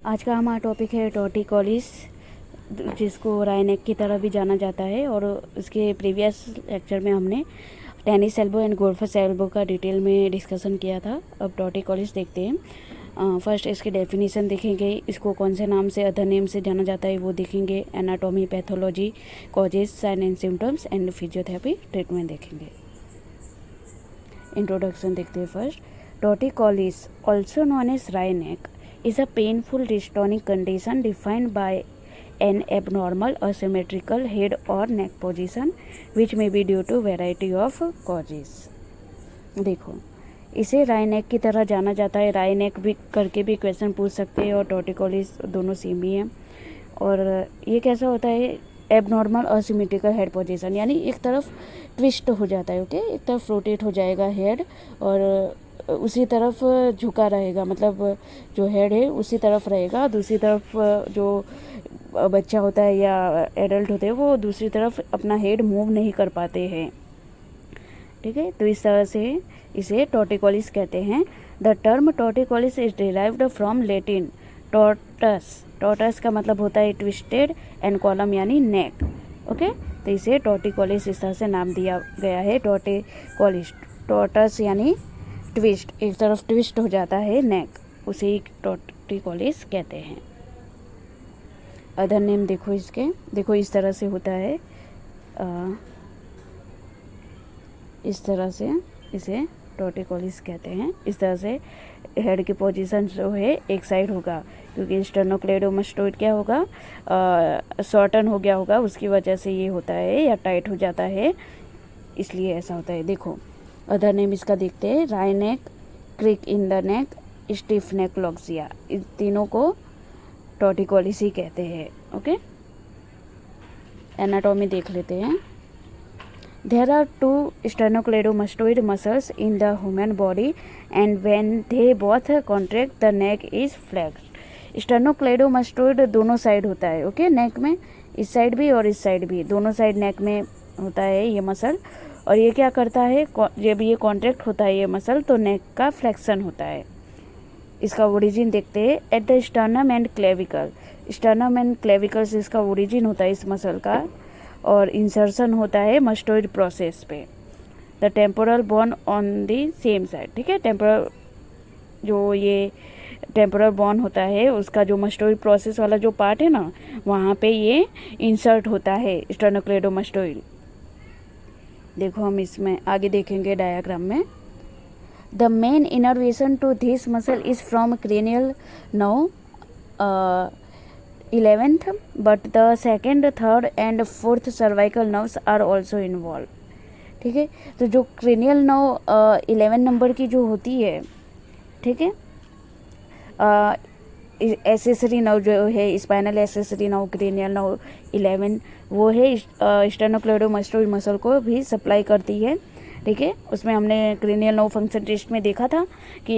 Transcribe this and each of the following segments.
आज का हमारा टॉपिक है टॉर्टिकोलिस, जिसको रायनेक की तरह भी जाना जाता है। और उसके प्रीवियस लेक्चर में हमने टेनिस एल्बो एंड गोल्फस एल्बो का डिटेल में डिस्कशन किया था। अब टॉर्टिकोलिस देखते हैं। फर्स्ट इसकी डेफिनेशन देखेंगे, इसको कौन से नाम से, अदर नेम से जाना जाता है वो देखेंगे। Anatomy, pathology, causes, sign and symptoms and physiotherapy treatment देखेंगे। इंट्रोडक्शन देखते हैं first. Torticollis, also known as wryneck, is a painful dystonic condition defined by an abnormal asymmetrical head or neck position which may be due to variety of causes। देखो, इसे रायनेक की तरह जाना जाता है। रायनेक भी करके भी क्वेश्चन पूछ सकते हैं और टॉर्टिकोलिस दोनों सेम ही हैं। और ये कैसा होता है, एबनॉर्मल असिमेट्रिकल हेड पोजीशन, यानी एक तरफ ट्विस्ट हो जाता है। ओके, एक तरफ रोटेट हो जाएगा हेड और उसी तरफ झुका रहेगा, मतलब जो हेड है उसी तरफ रहेगा, दूसरी तरफ जो बच्चा होता है या एडल्ट होते हैं वो दूसरी तरफ अपना हेड मूव नहीं कर पाते हैं। ठीक है, तो इस तरह से इसे टॉर्टिकोलिस कहते हैं। The term torticollis is derived from Latin tortus. Tortus का मतलब होता है ट्विस्टेड एंड कॉलम यानी नेक। ओके, तो इसे टॉर्टिकोलिस इस तरह से नाम दिया गया है। टॉर्टिकोलिस, टॉर्टस यानी ट्विस्ट, एक तरफ ट्विस्ट हो जाता है नेक, उसे टॉर्टिकोलिस कहते हैं। अदर नेम देखो इसके, देखो इस तरह से होता है, इस तरह से इसे टॉर्टिकोलिस कहते हैं। इस तरह से हेड की पोजीशन जो है एक साइड होगा, क्योंकि स्टर्नोक्लेडोमास्टोइड क्या होगा, शॉर्टन हो गया होगा, उसकी वजह से ये होता है, या टाइट हो जाता है, इसलिए ऐसा होता है। देखो अदर नेम इसका देखते हैं। रायनेक, क्रिक इन द नेक, स्टिफ नेक लॉक्सिया, इन तीनों को टॉर्टिकोलिस ही कहते हैं। ओके, एनाटॉमी देख लेते हैं। There are two sternocleidomastoid muscles in the human body and when they both contract the neck is flexed. Sternocleidomastoid दोनों साइड होता है। ओके, नेक में इस साइड भी और इस साइड भी, दोनों साइड नेक में होता है ये मसल। और ये क्या करता है, जब ये कॉन्ट्रैक्ट होता है ये मसल तो नेक का फ्लेक्शन होता है। इसका ओरिजिन देखते हैं। At the sternum and clavicle, sternum and clavicle से इसका ओरिजिन होता है इस मसल का, और इंसर्शन होता है मस्टोइड प्रोसेस पे। The temporal bone on the same side. ठीक है, टेम्पोरल, जो ये टेम्पोरल बोन होता है उसका जो मस्टोइड प्रोसेस वाला जो पार्ट है ना, वहाँ पे ये इंसर्ट होता है स्टर्नोक्लेडोमास्टोइड। देखो हम इसमें आगे देखेंगे डायग्राम में। The main innervation to this muscle is from cranial nerve 11th, but the second, third and fourth cervical nerves are also involve. ठीक है, तो जो क्रेनियल नर्व 11 नंबर की जो होती है, ठीक है, एसेसरी नर्व जो है, spinal accessory nerve, cranial nerve 11, वो है स्टर्नोक्लेडोमास्टोइड मसल को भी सप्लाई करती है। ठीक है, उसमें हमने क्रेनियल नर्व फंक्शन टेस्ट में देखा था कि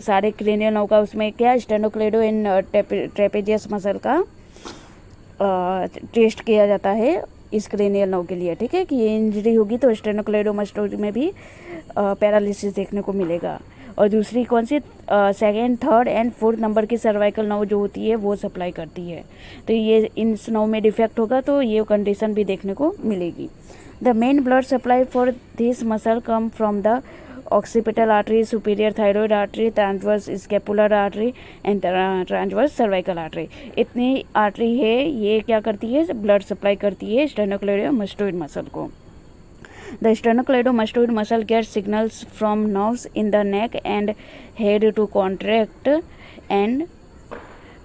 सारे क्रेनियल नर्व का उसमें क्या स्टर्नोक्लेडो एंड ट्रेपेजियस मसल का टेस्ट किया जाता है इस क्रेनियल नर्व के लिए। ठीक है, कि ये इंजरी होगी तो स्टर्नोक्लेडोमास्टोइड में भी पैरालिसिस देखने को मिलेगा। और दूसरी कौन सी, second, third and fourth number की सर्वाइकल नर्व जो होती है वो सप्लाई करती है। तो ये इन नर्व में डिफेक्ट होगा तो ये कंडीशन भी देखने को मिलेगी। The main blood supply for this muscle come from the occipital artery, superior thyroid artery, transverse scapular artery and transverse cervical artery. इतनी आर्टरी है, ये क्या करती है, ब्लड सप्लाई करती है स्टर्नोक्लेडोमास्टोइड मसल को। The sternocleidomastoid muscle gets signals from nerves in the neck and head to contract and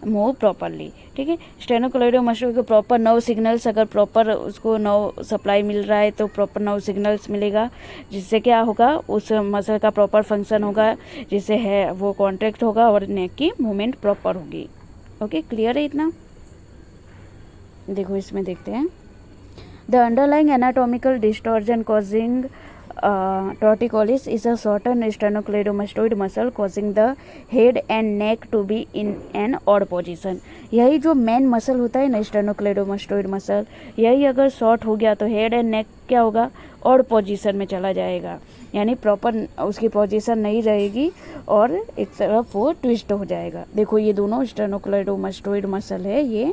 move properly। ठीक है, स्टेनोक्लेडोमास्टोइड को प्रॉपर नर्व सिग्नल्स, अगर प्रॉपर उसको नर्व सप्लाई मिल रहा है तो प्रॉपर नर्व सिग्नल्स मिलेगा, जिससे क्या होगा, उस मसल का प्रॉपर फंक्शन होगा, जिससे है वो कॉन्ट्रैक्ट होगा और नेक की मूवमेंट प्रॉपर होगी। ओके, क्लियर है इतना। देखो इसमें देखते हैं। The underlying anatomical distortion causing torticollis is a shortened sternocleidomastoid muscle causing the head and neck to be in an odd position. यही जो मेन मसल होता है ना स्टर्नोक्लेडोमास्टोइड मसल, यही अगर शॉर्ट हो गया तो हेड एंड नेक क्या होगा, ऑड पोजीशन में चला जाएगा, यानी प्रॉपर उसकी पोजीशन नहीं रहेगी और एक तरफ वो ट्विस्ट हो जाएगा। देखो ये दोनों स्टर्नोक्लेडोमास्टोइड मसल है ये,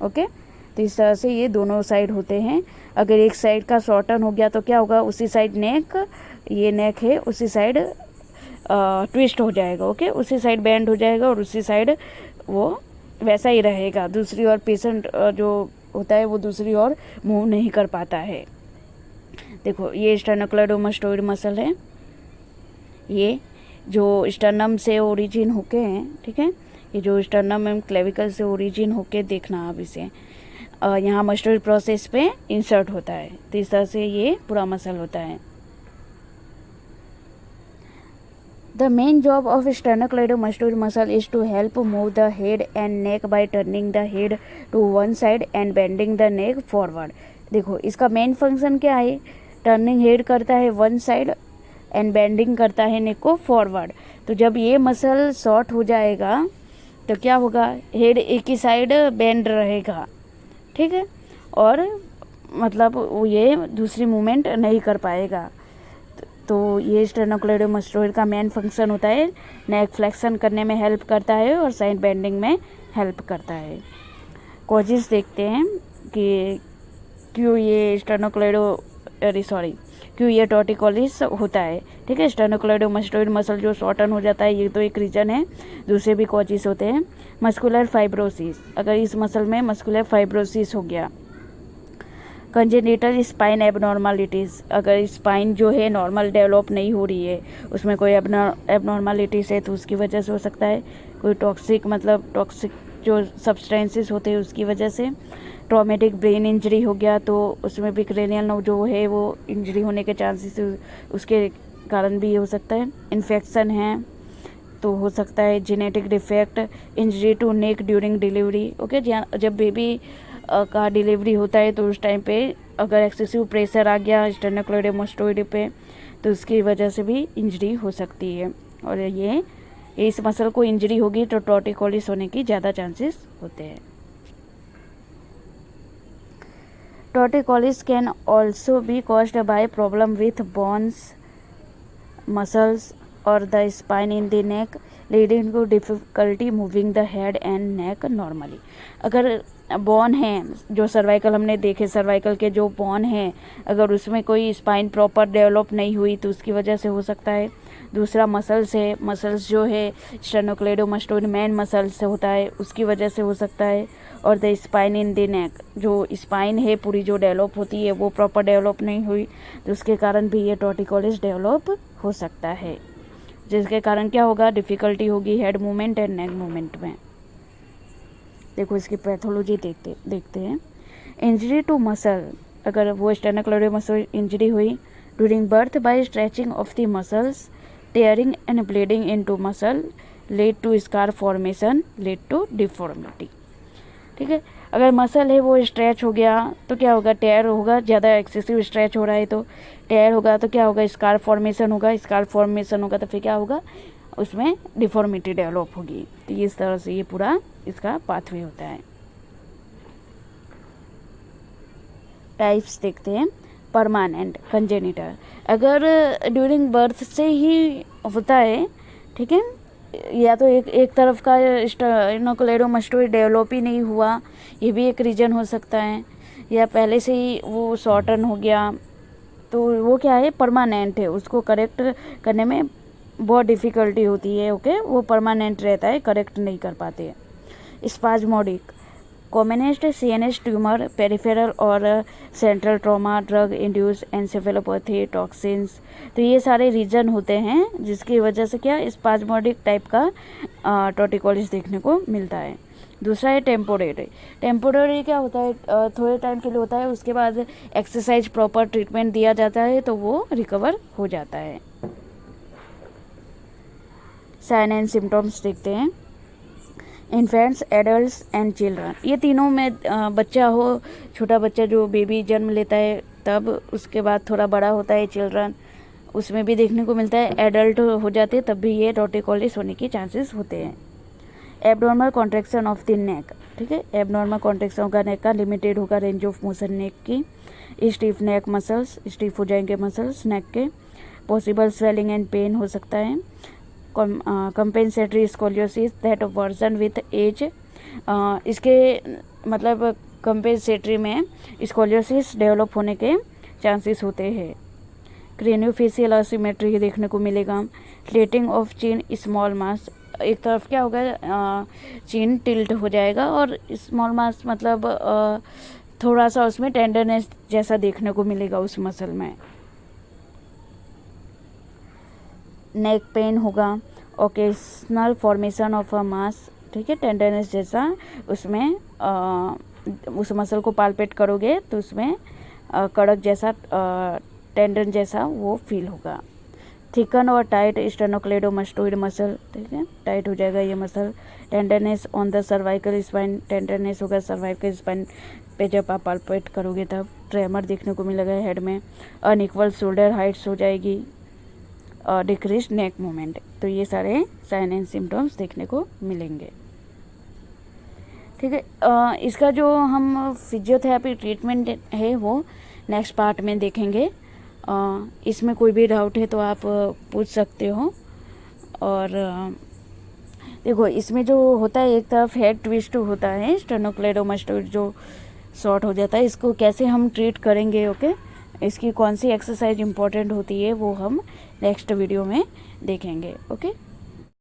ओके। तो इस तरह से ये दोनों साइड होते हैं। अगर एक साइड का शॉर्टन हो गया तो क्या होगा, उसी साइड नेक, ये नेक है, उसी साइड ट्विस्ट हो जाएगा, ओके, उसी साइड बेंड हो जाएगा और उसी साइड वो वैसा ही रहेगा। दूसरी ओर पेशेंट जो होता है वो दूसरी ओर मूव नहीं कर पाता है। देखो ये स्टर्नोक्लेडोमास्टोइड मसल है, ये जो स्टर्नम से ओरिजिन होके हैं, ठीक है, ये जो स्टर्नम एंड क्लेविकल से ओरिजिन होके देखना आप इसे, यहाँ मस्टोइड प्रोसेस पे इंसर्ट होता है। तो इस तरह से ये पूरा मसल होता है। The main job of sternocleidomastoid muscle is to help move the head and neck by turning the head to one side and bending the neck forward. देखो इसका मेन फंक्शन क्या है, टर्निंग हेड करता है one side and bending करता है नेक को forward. तो जब ये मसल शॉर्ट हो जाएगा तो क्या होगा, हेड एक ही साइड बेंड रहेगा, ठीक है, और मतलब ये दूसरी मूवमेंट नहीं कर पाएगा। तो ये स्टर्नोक्लेडोमास्टोइड का मेन फंक्शन होता है, नेक फ्लेक्शन करने में हेल्प करता है और साइड बेंडिंग में हेल्प करता है। कॉजेस देखते हैं कि क्यों ये क्यों ये टॉर्टिकोलिस होता है, ठीक है। स्टर्नोक्लेडोमास्टोइड मसल जो शॉर्टन हो जाता है ये तो एक रीजन है, दूसरे भी कॉजेस होते हैं। मस्कुलर फाइब्रोसिस, अगर इस मसल में मस्कुलर फाइब्रोसिस हो गया। कंजेनिटल स्पाइन एबनॉर्मलिटीज़, अगर स्पाइन जो है नॉर्मल डेवलप नहीं हो रही है, उसमें कोई एबनॉर्मलिटीज़ है तो उसकी वजह से हो सकता है। कोई टॉक्सिक जो सब्सटेंसेस होते हैं उसकी वजह से। ट्रॉमेटिक ब्रेन इंजरी हो गया तो उसमें भी क्रेनियल नर्व जो है वो इंजरी होने के चांसेस उसके कारण भी हो सकता है। इन्फेक्शन है तो हो सकता है। Genetic defect, injury to neck during delivery, okay, जब बेबी का डिलीवरी होता है तो उस टाइम पे अगर एक्सेसिव प्रेशर आ गया स्टर्नोक्लेडोमास्टोइड पे तो उसकी वजह से भी इंजरी हो सकती है। और ये इस मसल को इंजरी होगी तो टॉर्टिकोलिस होने की ज़्यादा चांसेस होते हैं। Torticollis can also be caused by problem with bones, muscles और the spine in the neck leading to difficulty moving the head and neck normally. अगर बोन है, जो सर्वाइकल हमने देखे, सर्वाइकल के जो बोन हैं अगर उसमें कोई स्पाइन प्रॉपर डेवलप नहीं हुई तो उसकी वजह से हो सकता है। दूसरा मसल्स जो है स्टर्नोक्लेडोमास्टोइड मेन मसल्स से होता है, उसकी वजह से हो सकता है। और द स्पाइन इन द नेक, जो स्पाइन है पूरी जो डेवलप होती है वो प्रॉपर डेवलप नहीं हुई तो उसके कारण भी ये टॉर्टिकोलिस डेवलप हो सकता है, जिसके कारण क्या होगा, डिफ़िकल्टी होगी head movement and neck movement में। देखो इसकी पैथोलॉजी देखते हैं। इंजरी टू मसल, अगर वो स्टर्नोक्लेडोमास्टोइड इंजरी हुई during birth by stretching of the muscles, tearing and bleeding into muscle, led to scar formation, led to deformity, ठीक है। अगर मसल है वो स्ट्रेच हो गया तो क्या होगा, टेयर होगा, ज़्यादा एक्सेसिव स्ट्रेच हो रहा है तो टेयर होगा तो क्या होगा, स्कार फॉर्मेशन होगा, स्कार फॉर्मेशन होगा तो फिर क्या होगा, उसमें डिफॉर्मिटी डेवलप होगी। तो इस तरह से ये पूरा इसका पाथवे होता है। टाइप्स देखते हैं। परमानेंट कंजेनिटल, अगर ड्यूरिंग बर्थ से ही होता है, ठीक है, या तो एक तरफ का स्टर्नोक्लेडोमास्टोइड डेवलप ही नहीं हुआ, ये भी एक रीज़न हो सकता है, या पहले से ही वो शॉर्टन हो गया तो वो क्या है, परमानेंट है, उसको करेक्ट करने में बहुत डिफ़िकल्टी होती है, ओके, वो परमानेंट रहता है, करेक्ट नहीं कर पाते हैं। Spasmodic, commonest CNS tumour, peripheral और central trauma, drug induce encephalopathy, toxins, तो ये सारे रीजन होते हैं जिसकी वजह से क्या स्पाज्मोडिक टाइप का टॉर्टिकोलिस देखने को मिलता है। दूसरा है टेम्पोरेरी। टेम्पोरेरी क्या होता है, थोड़े टाइम के लिए होता है, उसके बाद एक्सरसाइज प्रॉपर ट्रीटमेंट दिया जाता है तो वो रिकवर हो जाता है। साइन एंड सिम्टम्स देखते हैं। इन्फेंट्स, एडल्ट्स एंड चिल्ड्रन, ये तीनों में बच्चा हो, छोटा बच्चा जो बेबी जन्म लेता है तब, उसके बाद थोड़ा बड़ा होता है चिल्ड्रन, उसमें भी देखने को मिलता है। एडल्ट हो जाते तब भी ये टॉर्टिकोलिस होने के चांसेस होते हैं। Abnormal contraction of the neck, ठीक है, एबनॉर्मल कॉन्ट्रैक्शन होगा नेक का, लिमिटेड होगा रेंज ऑफ मोशन नेक की, स्टीफ नेक मसल्स, स्टीफ हो जाएंगे मसल्स नेक के, पॉसिबल स्वेलिंग एंड पेन हो सकता है, compensatory scoliosis that worsen with age, इसके मतलब कंपेंसेटरी में स्कोलियोसिस डेवलप होने के चांसेस होते हैं। क्रेनियोफेशियल असिमेट्री देखने को मिलेगा। स्लेटिंग ऑफ चिन स्मॉल मास, एक तरफ क्या होगा, चिन टिल्ट हो जाएगा और स्मॉल मास मतलब थोड़ा सा उसमें टेंडरनेस जैसा देखने को मिलेगा उस मसल में। नेक पेन होगा, ओकेजनल फॉर्मेशन ऑफ अ मास, ठीक है, टेंडरनेस जैसा उसमें उस मसल को पाल्पेट करोगे तो उसमें कड़क जैसा टेंडन जैसा वो फील होगा। थिकन और टाइट स्टेनोक्लेडोमास्टोइड मसल, ठीक है, टाइट हो जाएगा ये muscle. Tenderness on the cervical spine, tenderness होगा सर्वाइकल स्पाइन पे जब आप पाल्पेट करोगे तब। ट्रेमर देखने को मिलेगा हेड में। अनइक्वल शोल्डर हाइट्स हो जाएगी, डिक्रीज नेक मूवमेंट। तो ये सारे साइन एंड सिम्टम्स देखने को मिलेंगे, ठीक है। इसका जो हम फिजियोथेरेपी ट्रीटमेंट है वो नेक्स्ट पार्ट में देखेंगे। इसमें कोई भी डाउट है तो आप पूछ सकते हो। और देखो इसमें जो होता है एक तरफ हेड ट्विस्ट होता है, स्टेनोक्लेडोमास्टोइड जो शॉर्ट हो जाता है, इसको कैसे हम ट्रीट करेंगे, ओके, इसकी कौन सी एक्सरसाइज इंपॉर्टेंट होती है वो हम नेक्स्ट वीडियो में देखेंगे, ओके।